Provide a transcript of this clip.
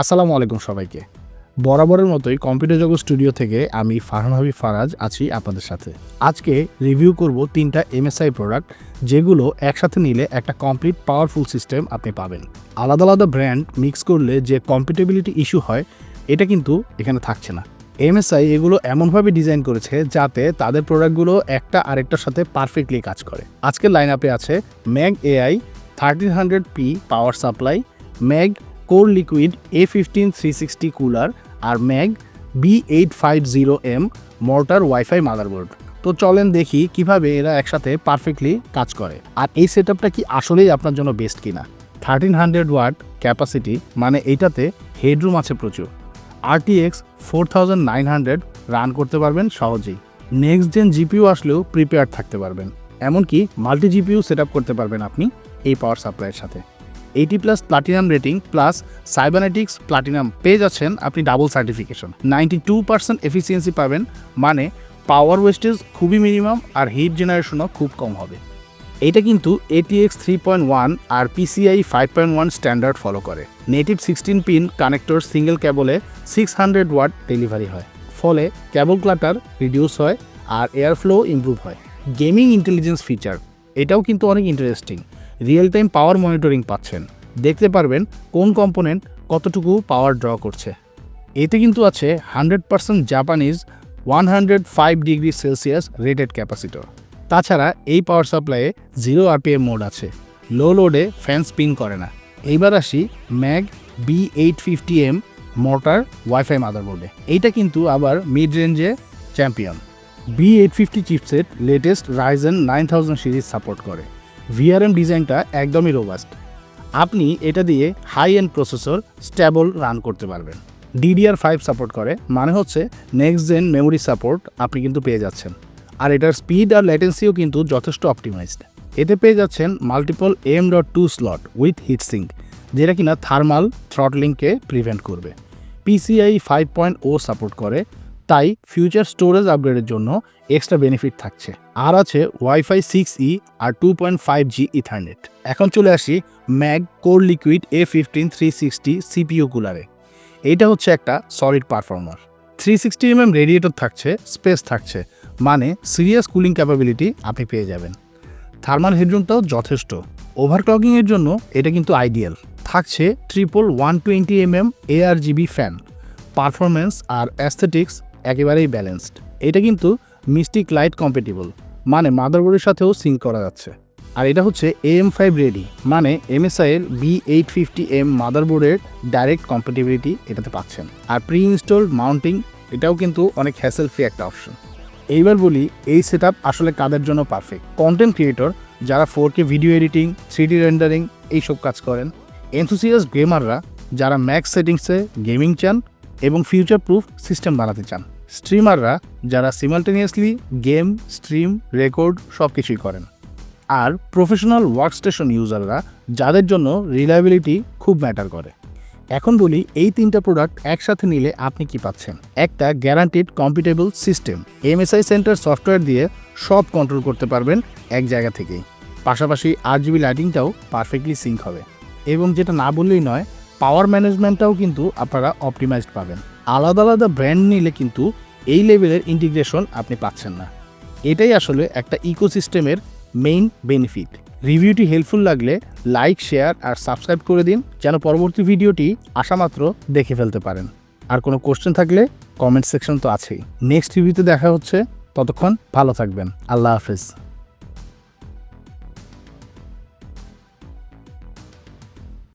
আসসালামু আলাইকুম সবাইকে। বরাবরের মতোই কম্পিউটার জগৎ স্টুডিও থেকে আমি ফারহান হাবিব ফারাজ আছি আপনাদের সাথে। আজকে রিভিউ করব 3টা MSI প্রোডাক্ট, যেগুলো একসাথে নিলে একটা কমপ্লিট পাওয়ারফুল সিস্টেম আপনি পাবেন। আলাদা আলাদা ব্র্যান্ড মিক্স করলে যে কম্প্যাটিবিলিটি ইস্যু হয়, এটা কিন্তু এখানে থাকছে না। MSI এগুলো এমনভাবে ডিজাইন করেছে যাতে তাদের প্রোডাক্টগুলো একটা আরেকটার সাথে পারফেক্টলি কাজ করে। আজকের লাইন আপে আছে MAG AI 1300P power supply, MAG core liquid A15 360 cooler আর MAG B850M mortar wifi motherboard. তো চলেন দেখি কিভাবে এরা একসাথে পারফেক্টলি কাজ করে, আর এই সেটআপটা কি আসলেই আপনার জন্য বেস্ট কিনা। 1300 ওয়াট ক্যাপাসিটি, মানে এইটাতে হেডরুম আছে প্রচুর। RTX 4900 রান করতে পারবেন সহজেই। নেক্সট জেন জিপিইউ আসলেও প্রিপেয়ার থাকতে পারবেন। এমনকি মাল্টি জিপিইউ সেটআপ করতে পারবেন আপনি এই পাওয়ার সাপ্লাইয়ের সাথে। 80+ platinum rating plus cybernetics platinum পেয়ে যাচ্ছেন আপনি ডাবল সার্টিফিকেশন। 92% এফিসিয়েন্সি পাবেন, মানে পাওয়ার ওয়েস্টেজ খুবই মিনিমাম আর হিট জেনারেশনও খুব কম হবে। এটা কিন্তু ATX 3.1 আর PCI 5.1 স্ট্যান্ডার্ড ফলো করে। নেটিভ 16 পিন কানেক্টর সিঙ্গেল কেবলে 600 ওয়াট ডেলিভারি হয়, ফলে কেবল ক্লাটার রিডিউস হয় আর এয়ার ফ্লো ইমপ্রুভ হয়। গেমিং ইন্টেলিজেন্স ফিচার, এটাও কিন্তু অনেক interesting. Real time power monitoring পাচ্ছেন, দেখতে পারবেন কোন কম্পোনেন্ট কতটুকু পাওয়ার ড্র করছে। এতে কিন্তু আছে 100% Japanese 105 degree Celsius rated capacitor. তাছাড়া এই পাওয়ার সাপ্লাইয়ে 0 RPM মোড আছে, লো লোডে ফ্যান স্পিন করে না। এইবার আসি ম্যাগ B850M মোটর ওয়াইফাই মাদারবোর্ডে। এইটা কিন্তু আবার মিড রেঞ্জে champion. B850 chipset latest Ryzen 9000 series support করে। VRM ডিজাইনটা একদমই রোবাস্ট। আপনি এটা দিয়ে high end processor stable run করতে পারবেন। DDR5 সাপোর্ট করে, মানে হচ্ছে নেক্সট জেন মেমোরি সাপোর্ট আপনি কিন্তু পেয়ে যাচ্ছেন। আর এটার স্পিড আর ল্যাটেন্সিও কিন্তু যথেষ্ট অপটিমাইজড। এতে পেয়ে যাচ্ছেন multiple AM.2 slot with heatsink, যেটা কিনা থার্মাল থ্রটলিংকে প্রিভেন্ট করবে। PCI 5.0 সাপোর্ট করে, তাই ফিউচার স্টোরেজ আপগ্রেডের জন্য এক্সট্রা বেনিফিট থাকছে। আর আছে ওয়াইফাই 6E আর 2.5G ইথারনেট। এখন চলে আসি ম্যাগ কোর লিকুইড A15 360 CPU কুলারে। এইটা হচ্ছে একটা সলিড পারফর্মার। 360mm রেডিয়েটর থাকছে, স্পেস থাকছে, মানে সিরিয়াস কুলিং ক্যাপাবিলিটি আপনি পেয়ে যাবেন। থার্মাল হেডরুমটাও যথেষ্ট। ওভারক্লকিংয়ের জন্য এটা কিন্তু আইডিয়াল। থাকছে triple 120mm ARGB fan. Performance আর অ্যাস্থেটিক্স একেবারেই ব্যালেন্সড। এটা কিন্তু মিস্টিক লাইট কম্প্যাটিবল, মানে মাদারবোর্ডের সাথেও সিঙ্ক করা যাচ্ছে। আর এটা হচ্ছে AM5 রেডি, মানে MSI এর B850M মাদারবোর্ডের ডাইরেক্ট কম্প্যাটিবিলিটি এটাতে পাচ্ছেন। আর প্রি ইনস্টলড মাউন্টিং, এটাও কিন্তু অনেক হ্যাসেল ফ্রি একটা অপশন। এইবার বলি এই সেটআপ আসলে কাদের জন্য পারফেক্ট। কন্টেন্ট ক্রিয়েটর যারা 4K video editing, 3D rendering এইসব কাজ করেন, এনথুসিয়াস্ট গেমাররা যারা ম্যাক্স সেটিংসে গেমিং চান এবং ফিউচার প্রুফ সিস্টেম বানাতে চান, স্ট্রিমাররা যারা সিমালটেনিয়াসলি গেম, স্ট্রিম, রেকর্ড সব কিছুই করেন, আর প্রফেশনাল ওয়ার্কস্টেশন ইউজাররা যাদের জন্য রিলায়েবিলিটি খুব ম্যাটার করে। এখন বলি এই 3টা প্রোডাক্ট একসাথে নিলে আপনি কি পাচ্ছেন। একটা guaranteed compatible system, MSI centre software দিয়ে সব কন্ট্রোল করতে পারবেন এক জায়গা থেকেই। পাশাপাশি RGB লাইটিংটাও পারফেক্টলি সিঙ্ক হবে, এবং যেটা না বললেই নয়, পাওয়ার ম্যানেজমেন্টটাও কিন্তু আপনারা অপটিমাইজড পাবেন। আলাদা আলাদা ব্র্যান্ড নিলে কিন্তু এই লেভেলের ইন্টিগ্রেশন আপনি পাচ্ছেন না। এটাই আসলে একটা ইকোসিস্টেমের মেইন বেনিফিট। রিভিউটি হেল্পফুল লাগলে লাইক, শেয়ার আর সাবস্ক্রাইব করে দিন, যেন পরবর্তী ভিডিওটি আসা মাত্র দেখে ফেলতে পারেন। আর কোনো কোশ্চেন থাকলে কমেন্ট সেকশন তো আছেই। নেক্সট রিভিউতে দেখা হচ্ছে, ততক্ষণ ভালো থাকবেন। আল্লাহ হাফেজ।